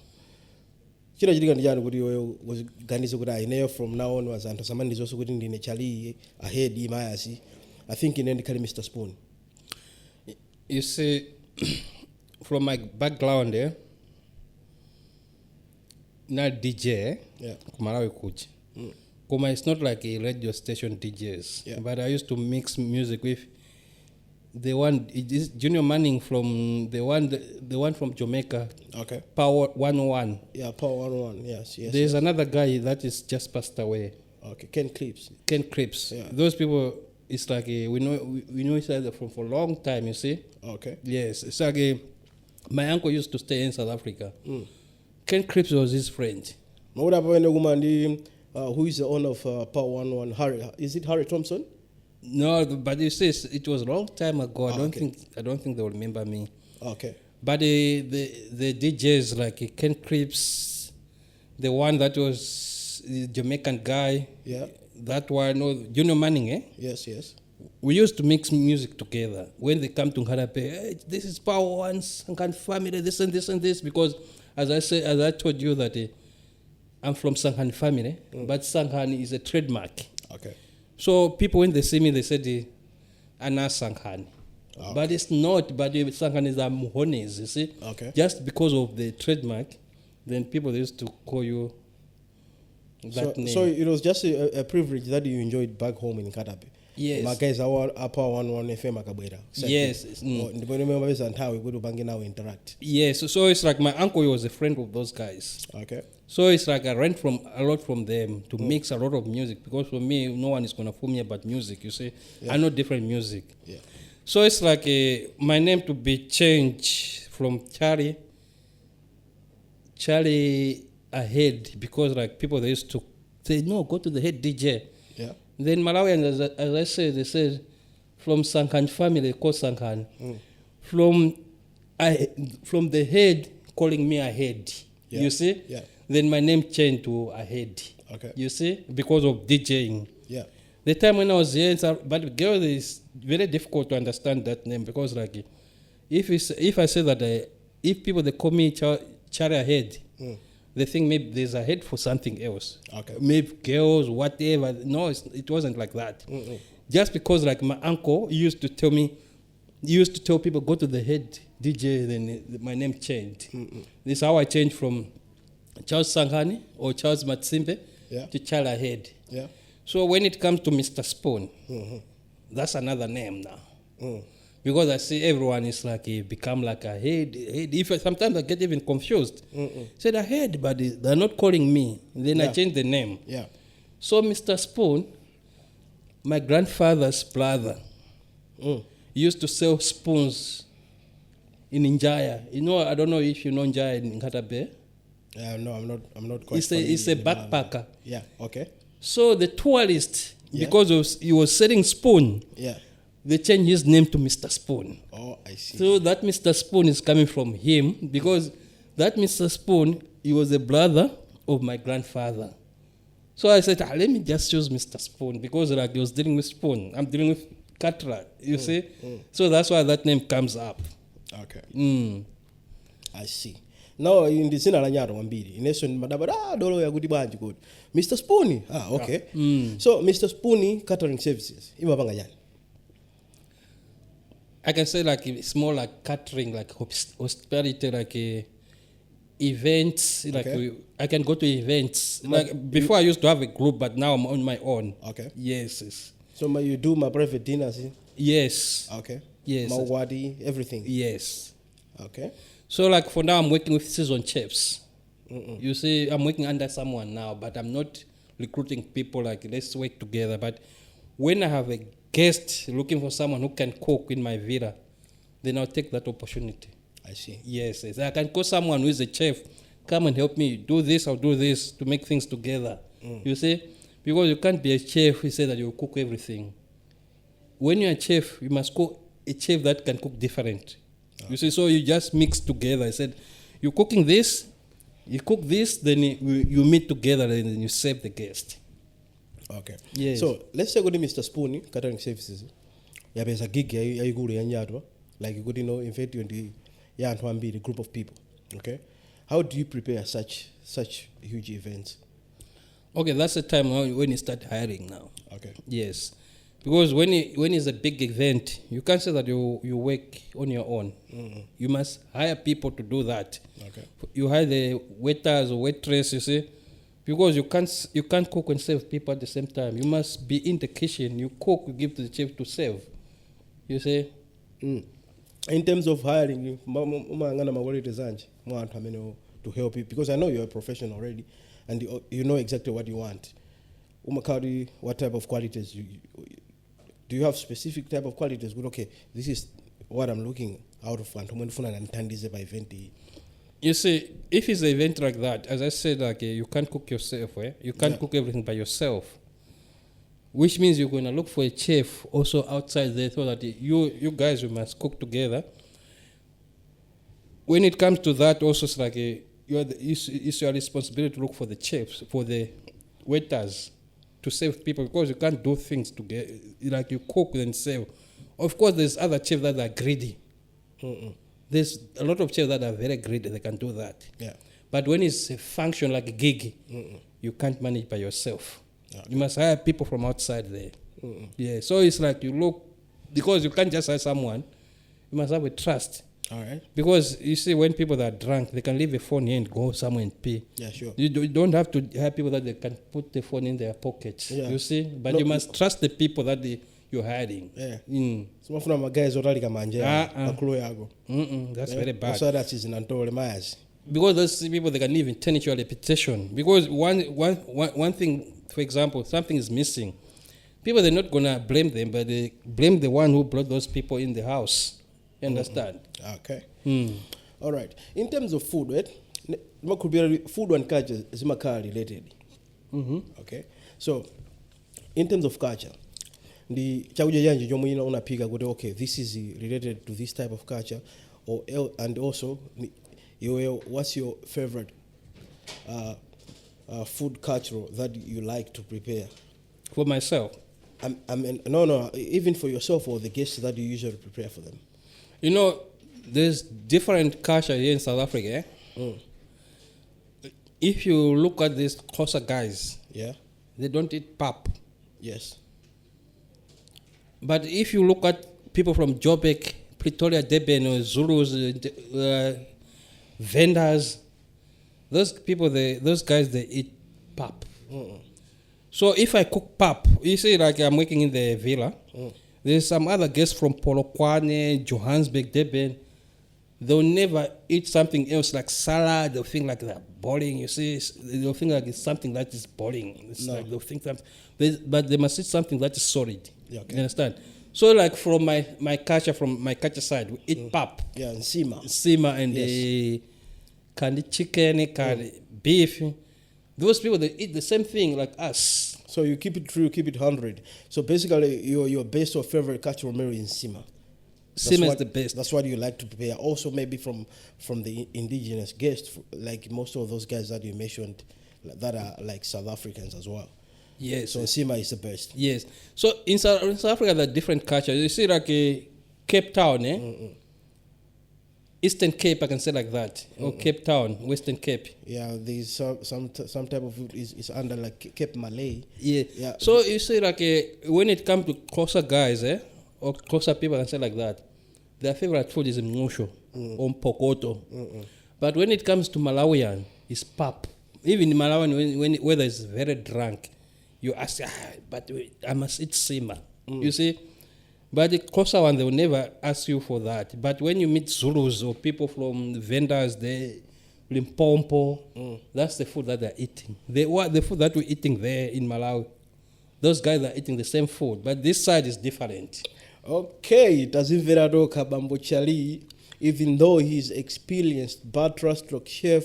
Chira chiri kandichani kuti iweyo uganize kuti ineyo from now on was anthu samandizonso kuti ndine chali ahead imayasi. I think ine ndikhale Mr. Spoon. You see, from my background, not DJ, Kumalawi Kuchi. Kuma, it's not like a radio station DJs, but I used to mix music with The one it is Junior Manning from the one from Jamaica. Okay. Power 101. Yeah, Power 101. Yes. There's another guy that is just passed away. Okay. Ken Clips. Ken Cripps. Yeah. Those people, it's like we know each other for a long time. You see. Okay. Yes, it's like my uncle used to stay in South Africa. Ken Cripps was his friend. What about the woman who is the owner of Power 101? Harry, is it Harry Thompson? No, but you see, it was a long time ago. I don't okay. think they will remember me. Okay. But the DJs like Ken Cripps, the one that was the Jamaican guy. Yeah. That one, no, Junior Manning, eh? Yes. We used to mix music together. When they come to Ngarape, hey, this is Power One, Sanghan family, this and this and this. Because as I told you that I'm from Sanghan family, but Sanghan is a trademark. Okay. So people, when they see me, they say, Anna Sanghan. Okay. But it's not, but Sanghan is a Muhones, you see? Okay. Just because of the trademark, then people used to call you that name. So it was just a privilege that you enjoyed back home in Katabe. Yes. Magays our Power 101 FM Akabwera. Yes. Remember and how we go to Bangi now interact. Yes, so it's like my uncle was a friend of those guys. Okay. So it's like I rent a lot from them to mix a lot of music, because for me, no one is going to fool me about music, you see. Yeah. I know different music. Yeah. So it's like my name to be changed from Charlie ahead, because like people, they used to say, no, go to the head DJ. Yeah. Then Malawians, as I said, they said, from Sanghan family, they call Sanghan. From the head, calling me ahead. Yeah. You see? Yeah. Then my name changed to ahead. Okay. You see? Because of DJing. Yeah. The time when I was here, but girls, it's very difficult to understand that name, because like, if I say that if people, they call me Charlie ahead, they think maybe there's a head for something else. Okay. Maybe girls, whatever. No, it wasn't like that. Just because like my uncle used to tell people, go to the head DJ, then my name changed. This is how I changed from Charles Sanghani or Charles Masimbe to Charlie Ahead. Yeah. So when it comes to Mr. Spoon, that's another name now. Because I see everyone is like become like a head. If sometimes I get even confused. Said a head, but they're not calling me. Then I change the name. Yeah. So Mr. Spoon, my grandfather's brother, used to sell spoons in Njaya. You know, I don't know if you know Njaya in Nkatabe. No, I'm not quite. It's a backpacker. Yeah. Okay. So the tourist, because he was selling spoon, they changed his name to Mr. Spoon. Oh, I see. So that Mr. Spoon is coming from him, because that Mr. Spoon, he was a brother of my grandfather. So I said, let me just choose Mr. Spoon, because like he was dealing with spoon. I'm dealing with catering, you see? So that's why that name comes up. Okay. I see. Now in the scene alanyaro wambiri. Ineson madabara dolo ya gudi banji good. Mr. Spoony. Okay. So Mr. Spoony catering services. Imabanga yani. I can say like it's more like catering, like hospitality, like events. Like I can go to events. Like before, I used to have a group, but now I'm on my own. Okay. Yes. So you do my private dinners? Yes. Okay. Yes. Mawadi, everything. Yes. Okay. So like for now, I'm working with seasoned chefs. You see, I'm working under someone now, but I'm not recruiting people like let's work together. But when I have a guest looking for someone who can cook in my villa, then I'll take that opportunity. I see. Yes. I can call someone who is a chef, come and help me do this, I'll do this to make things together. You see? Because you can't be a chef who say that you cook everything. When you're a chef, you must cook a chef that can cook different. You see, so you just mix together. I said, you're cooking this, you cook this, then you meet together and then you serve the guest. Okay. Yes. So let's say go to Mr. Spoony catering services. There's a gig you go to like you go to in fact the group of people. Okay. How do you prepare such huge events? Okay, that's the time when you start hiring now. Okay. Yes. Because when it's a big event, you can't say that you work on your own. You must hire people to do that. Okay. You hire the waiters or waitress, you see, because you can't cook and serve people at the same time. You must be in the kitchen. You cook, you give to the chef to serve. You see, In terms of hiring, umangana ma-qualities anje mwantu amene to help you, because I know you're a professional already and you know exactly what you want. Umakari, what type of qualities do you have specific type of qualities? Good, okay, this is what I'm looking out of. You see, if it's an event like that, as I said, like you can't cook yourself, you can't cook everything by yourself, which means you're going to look for a chef also outside there, so that you guys you must cook together. When it comes to that, also it's like it's your responsibility to look for the chefs, for the waiters, to serve people, because you can't do things together like you cook and serve. Of course, there's other chefs that are greedy. There's a lot of chefs that are very greedy, they can do that. Yeah. But when it's a function like a gig, you can't manage by yourself. Okay. You must hire people from outside there. Yeah, so it's like you look, because you can't just hire someone, you must have a trust. All right. Because you see, when people that are drunk, they can leave a phone here and go somewhere and pay. Yeah, sure. You don't have to have people that they can put the phone in their pockets. Yeah. You see, but you must trust the people that you're hiring. Yeah. So my guys already come and that's very bad. So that is in Because those people, they can even tarnish your reputation. Because one thing, for example, something is missing. People, they're not going to blame them, but they blame the one who brought those people in the house. You understand? Okay. All right. In terms of food, right? Food and culture is related. Okay. So, in terms of culture, the chakula yanje jomuina unapika kuti okay, this is related to this type of culture, and also what's your favorite food culture that you like to prepare? For myself? I mean, no, even for yourself or the guests that you usually prepare for them. You know, there's different culture here in South Africa. If you look at these Xhosa guys, they don't eat pap. Yes. But if you look at people from Joburg, Pretoria, Durban, or Zulus, vendors, those people, those guys, they eat pap. So if I cook pap, you see, like I'm working in the villa, there's some other guests from Polokwane, Johannesburg, Durban. They'll never eat something else like salad. They'll think like that boring. You see, they'll think like it's something that is boring. It's like they'll think that, but they must eat something that is solid. Yeah, okay. You understand? So like from my culture side, we eat pap. Yeah, and sima and candy chicken, candy beef. Those people, they eat the same thing like us. So you keep it true, keep it 100. So basically, your best or favorite cultural meal is sima. Sima is the best. That's what you like to prepare. Also, maybe from the indigenous guests, like most of those guys that you mentioned, that are like South Africans as well. Yes. So sima is the best. Yes. So in South Africa, there are different cultures. You see, like Cape Town, Eastern Cape, I can say like that, or Cape Town, Western Cape. Yeah, there's some type of food is under like Cape Malay. Yeah. So you see, like when it comes to Xhosa guys, or Xhosa people, I can say like that, their favorite food is mngusho or mpokoto. But when it comes to Malawian, it's pap. Even in Malawian, when weather is very drunk, you ask, but I must eat sima. You see? But the Xhosa one, they will never ask you for that. But when you meet Zulus or people from vendors, they Limpopo, that's the food that they're eating. The food that we're eating there in Malawi, those guys are eating the same food, but this side is different. Okay, Tazimverado Kabambochali, even though he's experienced butler stroke chef,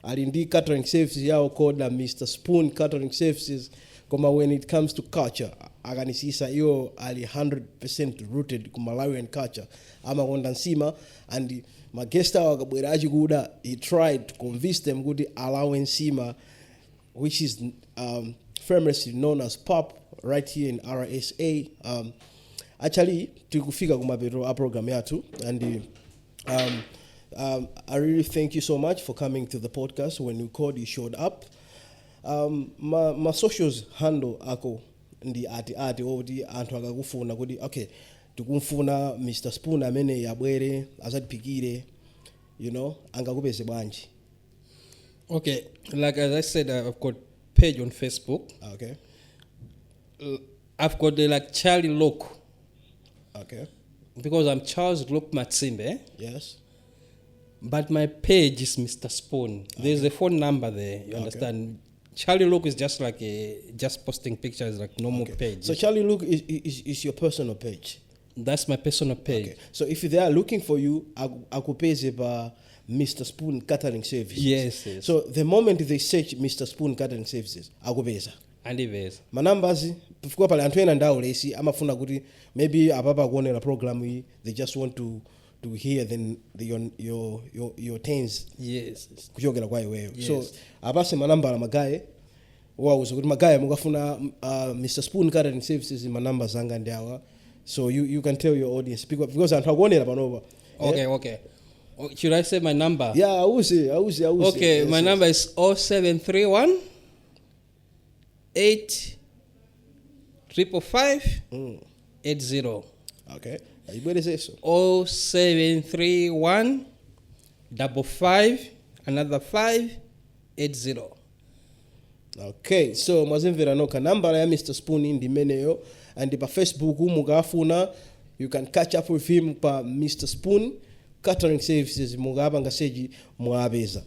Alindi catering services yao called Mr. Spoon catering services. Koma when it comes to culture, aganisisa yo ali 100% rooted ku Malawian culture. Ama Nsima and my guest wakabweraji guda, he tried to convince them good allowing Nsima, which is famously known as pop right here in RSA. Actually, tukufika kumapero a program yatu, and I really thank you so much for coming to the podcast. When you called, you showed up. My socials handle ako ndi ati odi anthu akakufuna kuti okay tikumfuna Mr. Spoon amene yabwere azatipikire, you know, angakupeze bwanji. Okay, like as I said, I've got page on Facebook. Okay. I've got like Charlie Look. Okay. because I'm Charles Masimbe, Yes. but my page is Mr. Spoon. There's a phone number there. You understand? Charlie Luke is just like just posting pictures like normal page. So Charlie Luke is your personal page. That's my personal page. Okay. So if they are looking for you, I could pay Mr. Spoon Catering Services. Yes. So the moment they search Mr. Spoon Catering Services, akupeza. And iveza. Manambazi pifika pale anthu ena ndawo lesi amafuna kuti maybe ababa kuonera program iyi, they just want to hear your tens Yes. kuchokera kwa iweyo. Yes. So apase manambala magaye wauza kuti magaye mukafuna Mr. Spoon Catering Services manamba zanga ndi awa. So you can tell your audience because anthu akuonera panopa. Okay. Should I say my number? Yeah, auze. Okay, Yes, my yes. number is 0731 855 80. Okay. Ayibwereze so. 0731 55 another 580. Okay, so mwazimvera noka nambala ya Mr. Spoon ndi meneyo, and pa Facebook mukafuna you can catch up with him pa Mr. Spoon Catering Services, mukapanga seji mwapeza.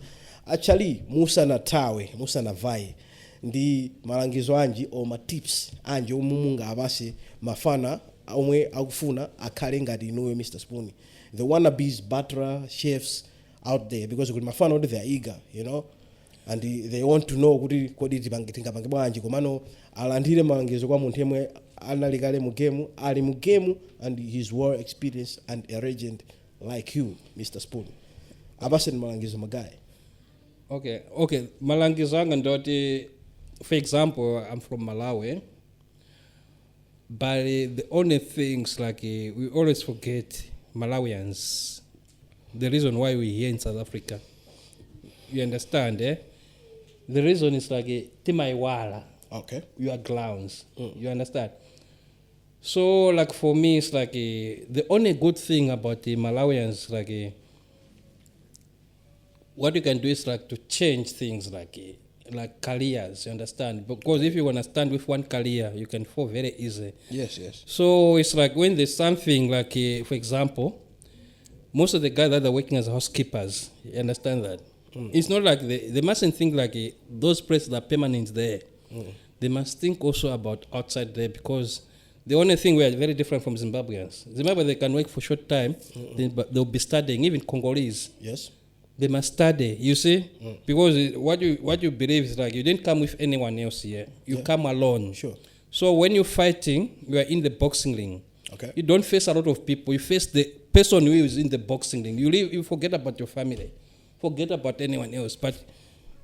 Actually musana tawe, musana vai ndi malangizo anji o ma tips anji omumunga abase mafana omwe akufuna akhale ngati inuwe Mr. Spoon. The wannabes butler chefs out there, because kuti mafana oti they are eager, you know, and they want to know kuti kodi tingapange bwanji komano alandire malangizo kwa munthu yemwe analikale mu game, ali mu game, and he's well experienced and a regent like you Mr. Spoon. Abase ni malangizo magaye. Okay. Malangizo anga ndoti, for example, I'm from Malawi, but the only things like we always forget Malawians. The reason why we're here in South Africa, you understand, eh? The reason is like timaiwala. Okay. You are clowns. You understand? So like for me, it's like the only good thing about the Malawians, like what you can do is like to change things like careers, you understand? Because if you want to stand with one career, you can fall very easy. Yes. So it's like when there's something like, for example, most of the guys that are working as housekeepers, you understand that? It's not like they mustn't think like those places that are permanent there. They must think also about outside there, because the only thing we are very different from Zimbabweans. Zimbabwe, they can work for short time, but they'll be studying. Even Congolese, Yes. they must study. You see, because what you believe is like you didn't come with anyone else here. You come alone. Sure. So when you're fighting, you are in the boxing ring. Okay. You don't face a lot of people. You face the person who is in the boxing ring. You forget about your family, forget about anyone else, but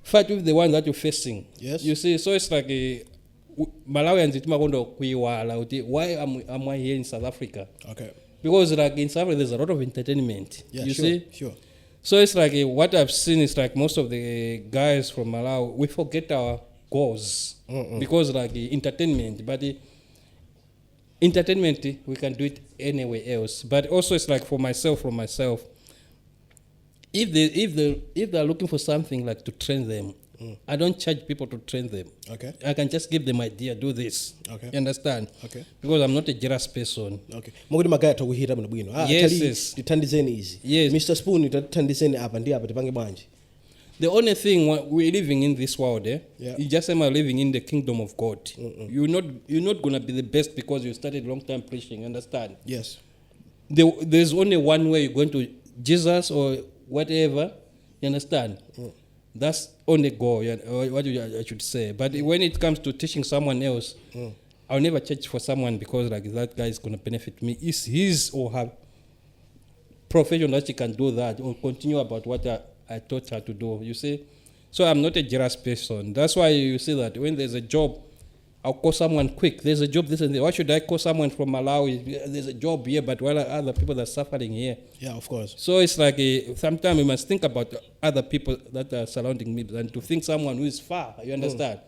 fight with the one that you're facing. Yes. You see, so it's like Malawians itima kondo kuiwala uti why am I here in South Africa? Okay. Because like in South Africa there's a lot of entertainment. Yeah, you sure, see? Sure. So it's like what I've seen is like most of the guys from Malawi, we forget our goals because like entertainment, but entertainment we can do it anywhere else. But also it's like from myself, if they're looking for something like to train them, I don't charge people to train them. Okay. I can just give them idea, do this. Okay. You understand? Okay. Because I'm not a jealous person. Okay. Mukuti magaya tokuhira muno bwino. Yes. Tithandizeni izi. Yes. Mr. Spoon tithandizeni apa ndi apa tipange bwanji. The only thing we're living in this world, Yeah. you just am living in the kingdom of God. You're not gonna be the best because you started long time preaching. You understand? Yes. There's only one way. You're going to Jesus or whatever. You understand? That's only goal. I should say. But when it comes to teaching someone else, I'll never charge for someone because like that guy is gonna benefit me. It's his or her profession that she can do that or continue about what I taught her to do, you see. So I'm not a jealous person. That's why you see that when there's a job, I'll call someone quick. There's a job this and that. Why should I call someone from Malawi? There's a job here, but while other people that are suffering here. Yeah, of course. So it's like sometimes we must think about other people that are surrounding me than to think someone who is far, you understand?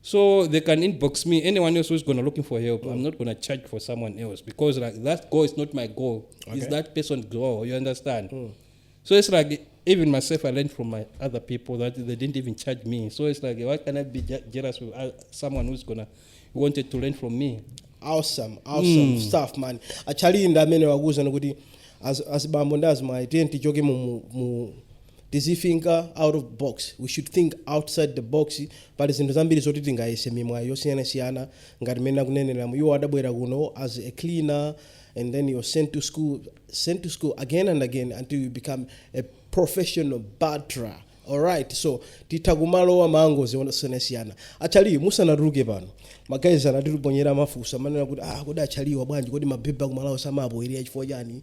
So they can inbox me. Anyone else who's gonna looking for help, I'm not gonna charge for someone else because like that goal is not my goal. It's that person's goal, you understand? So it's like even myself, I learned from my other people that they didn't even charge me. So it's like, why can I be jealous with someone who's wanted to learn from me? Awesome stuff, man. Achalinda amene wakuza nokuti as bambo ndazima identity joke mu tizifinka out of box. We should think outside the box. Pali zinthu zambiri zoti tingayese mimwa yosiyana ngati mena kunenera you adabwera kuno as a cleaner and then you're sent to school again and again until you become a professional butler. All right, so titakumalowa mangozi wonasiyana. Achali musanatuluke pano. Magayizi anatiponyera mafuso manena kuti kodi achaliwa bwanji kodi mabhebha kumalawo samapo iri chifukwa chani.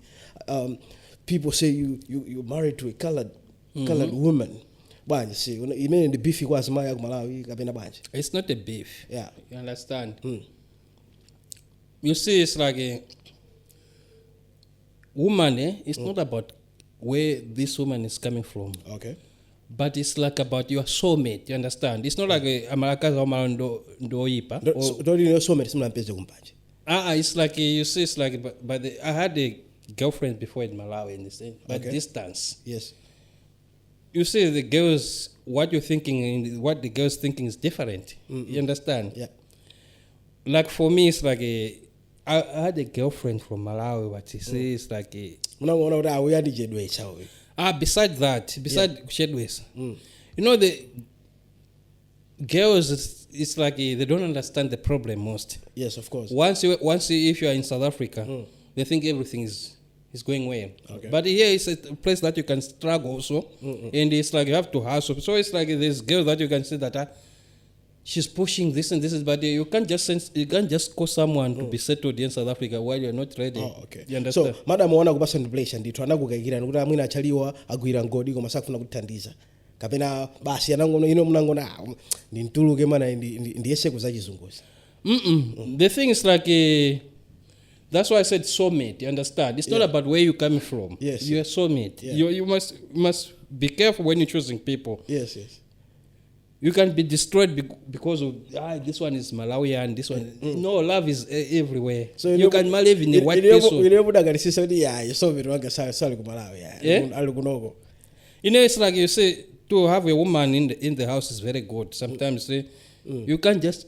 People say you married to a colored woman. Bwanji see imene ndi beef kwa asima ya kumalawi kapena bwanji. It's not a beef. Yeah. You understand? You see, it's like a woman, it's not about where this woman is coming from. Okay. But it's like about your soulmate, you understand? It's not like amalakaza ndoipa. Don't you know soulmate simulampeze kumpanje? It's like you see, it's like I had a girlfriend before in Malawi in this but distance. Yes. You see, the girls, what you're thinking and what the girls thinking is different. You understand? Yeah. Like for me, it's like I had a girlfriend from Malawi, but you see, it's like besides Shedways, you know the girls, it's like they don't understand the problem most. Yes, of course. If you are in South Africa, they think everything is going well. Okay. But here is a place that you can struggle also, and it's like you have to hustle. So it's like there's girls that you can see that she's pushing this and this, but you can't just call someone to be settled in South Africa while you're not ready. Oh, okay. You understand? So madam wana kupasa ndipulation ndithu anakukayikira nokuti amwina achaliwa agwira ngodi koma sakufuna kuthandiza kapena basi anangono ino mnangona ndintuluke mana ndiyese kuzachizunguzi. The thing is like that's why I said soulmate. You understand? It's not about where you're coming from. Yes. You're a soulmate. Yeah. You must be careful when you're choosing people. Yes. You can be destroyed because of this one is Malawian, this one. No, love is everywhere. So you can marry even a white person. You know, it's like you say to have a woman in the house is very good. Sometimes you can't just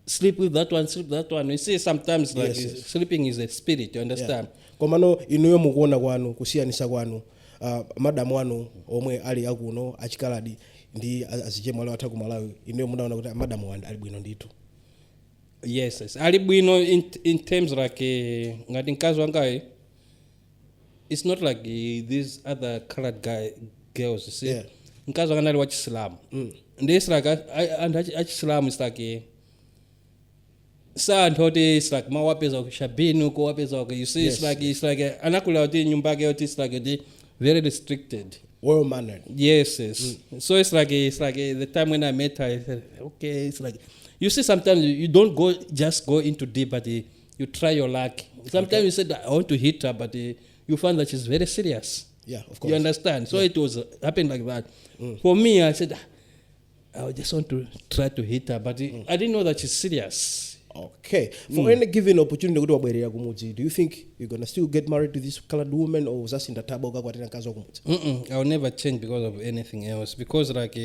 sleep with that one. You see, sometimes like sleeping is a spirit. You understand? Komano inuyo mukuona kwanu kusiyanisa kwanu madam wanu omwe ali akuno achikaladi ndi azije mwala watha ku Malawi inuyo munaona kuti madam wanu ali bwino ndithu. Yes. Ali bwino in terms like ngati mkazi wanga it's not like these other colored girls, you see. Mkazi wanga ali wa Islam. And it's like and Islam is like it's like mawapeza kushabinu ko wapeza you see. It's like anakula oti nyumba yake it's like very restricted, well mannered. Yes. So it's like the time when I met her I said okay, it's like you see sometimes you don't go into deep, but you try your luck. Sometimes you said I want to hit her, but you find that she's very serious. Yeah, of course. You understand? So it was happened like that. For me, I said I just want to try to hit her, but I didn't know that she's serious. Okay. For any given opportunity to go kumudzi, do you think you're gonna still get married to this colored woman, or was that in the tabo kakwatena kazo kumudzi? I'll never change because of anything else. Because like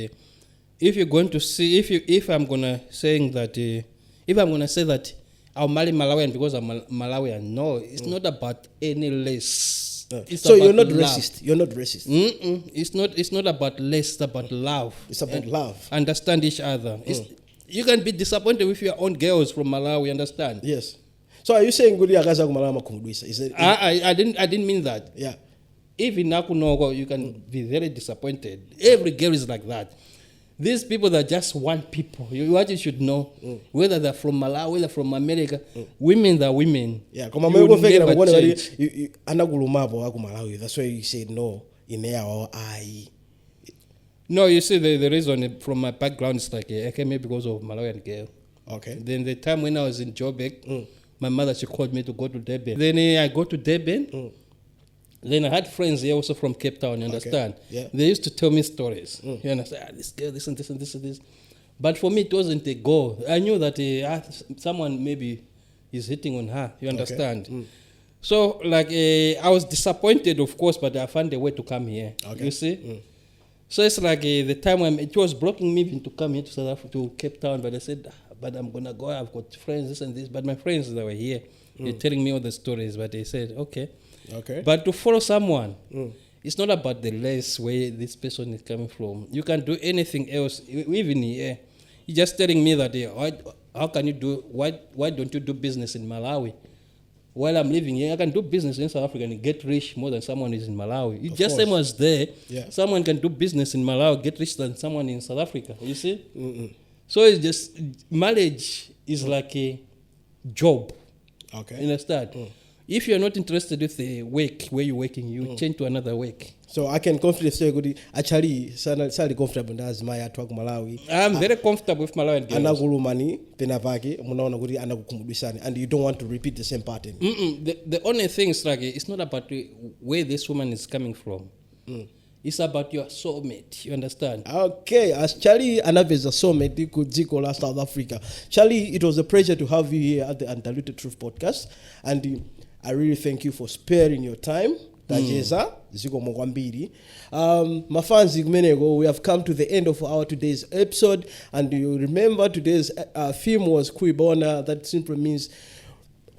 if you're going to see, if I'm gonna say that I'll marry Malawian because I'm Malawian, no, it's not about any less. So you're not love. racist. You're not racist. It's not about less. It's about love. It's about love. Understand each other. You can be disappointed with your own girls from Malawi. Understand? Yes. So are you saying good yakaza kumalawi makhumudwisa? Is it? I didn't mean that. Yeah. Even nakunogo, you can be very disappointed. Every girl is like that. These people that just want people. What you should know, whether they're from Malawi, whether from America, women are women. Yeah. You never change. That's why you say no in there or I. No, you see, the reason from my background is like I came here because of Malawian girl. Okay. Then the time when I was in Joburg, my mother, she called me to go to Durban. Then I go to Durban. Then I had friends here also from Cape Town, you understand? Okay. Yeah. They used to tell me stories. You understand? This girl, this and this and this and this. But for me, it wasn't a goal. I knew that someone maybe is hitting on her, you understand? Okay. So, like, I was disappointed, of course, but I found a way to come here. Okay. You see? So it's like the time when it was blocking me even to come here to South Africa, to Cape Town, but I said, but I'm gonna go. I've got friends, this and this. But my friends that were here, they're telling me all the stories. But they said, okay. But to follow someone, it's not about the less where this person is coming from. You can do anything else, even here. You're just telling me that how can you do? Why don't you do business in Malawi? While I'm living here, I can do business in South Africa and get rich more than someone who's in Malawi. It's just same as there. Yeah. Someone can do business in Malawi, get rich than someone in South Africa. You see? So it's just, marriage is like a job. Okay. You understand? If you're not interested with the work where you're working, you change to another work. So I can confidently say, good, actually, sali comfortable as my talk Malawi. I'm very comfortable with Malawi. Anagulumani, penavaki, munaona gudi anagukumudisani, and you don't want to repeat the same pattern. The only thing is like it's not about where this woman is coming from. It's about your soulmate. You understand? Okay, as Charlie Anaveza soulmate Kudzikola South Africa. Charlie, it was a pleasure to have you here at the Undiluted Truth Podcast, and I really thank you for sparing your time. Mafanzi Gmenego, we have come to the end of our today's episode, and you remember today's theme was Kuibona. That simply means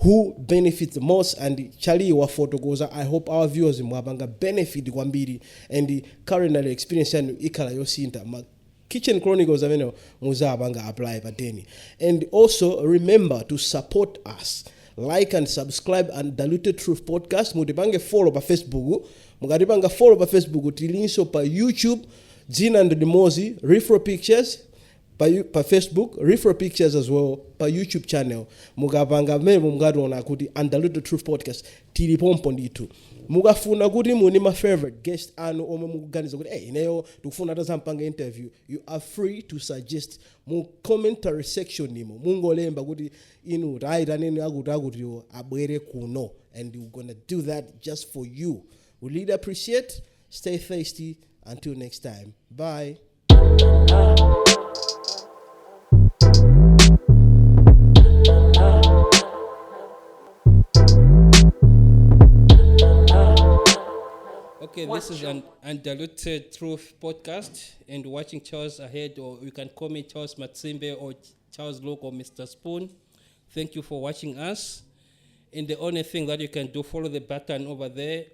who benefits the most, and Charlie Afoto goes. I hope our viewers in Mwabanga benefit Gwambiri and the current experience and Ikala Yosinta. Kitchen Chronicles Muzabanga apply Pateni. And also remember to support us. Like and subscribe and Undiluted Truth Podcast. Mudibange follow pa Facebook. Mugadibanga follow pa Facebook. Tilinso pa YouTube. Zina and Demozi. Refro Pictures. Pa Facebook. Refro Pictures as well. Pa YouTube channel. Mugabanga memo mugado na kuti Undiluted Truth Podcast. Tilipompo nditu. Mugafuna kuti muni my favorite guest anu ome muganiza kuti ineyo tukufuna tazampanga interview. You are free to suggest mu commentary section nimo. Mungolemba kuti inu raita nini akuti abwere kuno, and we're gonna do that just for you. We really appreciate. Stay thirsty. Until next time. Bye. Okay, this is an Undiluted Truth Podcast, and watching Charles ahead, or you can call me Charles Masimbe or Charles Luke or Mr. Spoon. Thank you for watching us. And the only thing that you can do, follow the button over there,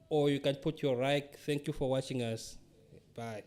or you can put your like. Thank you for watching us. Bye.